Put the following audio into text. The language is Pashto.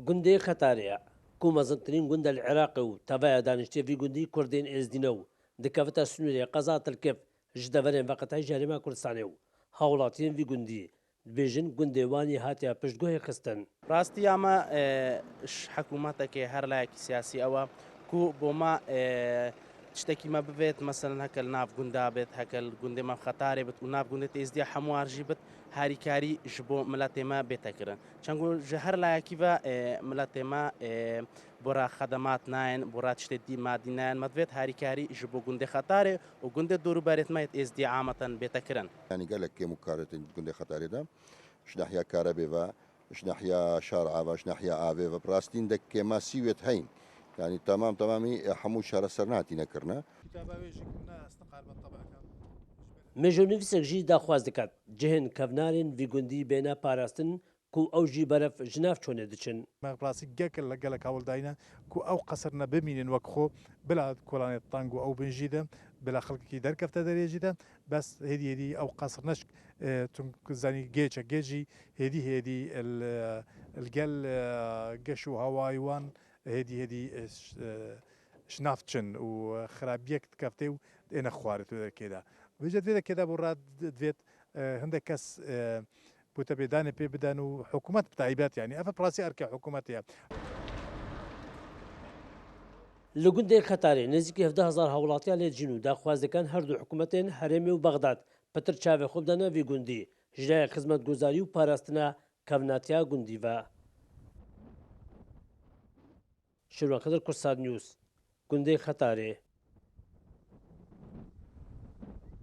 گوندەی خەتارەیە کو مەزنترین گوندە لە عێراقی و تەڤایە دانیشتێوی گوندی کوردین ئێزدینە و دکەوتە سنوورێ قەزا تلکف ji deverên veqetayî Herêma Kurdistanê û hawlatiyên vî gundî dibêjin gundêwanî hatiye piştgohê xistin. ڕاستی ئەمە حکوومەتێکی هەر لایەکی سیاسی ئەوە کو بۆ ما شتێکی مە ببێت مەسەن هەکە ناو گوندا بێت هەکە گوندێمە خەتارێ بێت و ناو گوندێت ئێزدیا هەموارژی بێت هاریکاری ji بۆ ملەتێمە بێتەکردن چەند ji هەر لایەکی بە ملەتێمە بۆرا خەدەمات نایەن بۆرا شتێت دی مادی نایەن مەدوێت هاریکاری ji بۆ گوندێ خەتارێ و گوندێ دووروبەرێتمەیت ئێزدی عامەتەن بێتەکردن يعني قال لك كيمو كارتين قندي خطاري ده اش ناحية كاربيفا اش ناحية شارعة اش ناحية عابيفا براستين دك كما سيوت هين يعني تمامي حمو شارع سرناتي نكرنا Mêjonivîsek jî daxwaz dikat cihên kevnarên vî gundî bêne parastin ku ew jî beref ji nav çonê diçin. ڕاستی گەکە لە گەلک هەوڵداینە کو ئەو قەسرنە ببینین وەک خۆ بلا کۆلانێت تانگ و ئەو بنژیدە بلا خەڵکی دەرکەفتە دەرێژیدە بەس هێدی ئەو قەسر نەش زانی گێچە گێژی هێدی گەل گەش و هەوایوان هێدی شنافتچن و خراپیەک کەفتێ و ئێنە خوارێت دەکێدا بژێت دەکێدا بۆ ڕاد دوێت هەندێک کەس بۆتە بێدانێ پێ بدەن و حکوومەت بتایبەت ینی ئەفە پراسی ئەرکە حکوومەتەیە. Li gundê Xetarê nêzîkî 17,000 hewlatiya lê dicîn û daxwaz dikin her du hikûmetên Herêmê û Bexdad pitir çavê xwe bidane vî gundî ji dayê xizmetguzarî û parastina kevnatiya gundî ve. Şîrvanxedir Kursad News Gundê Xetarê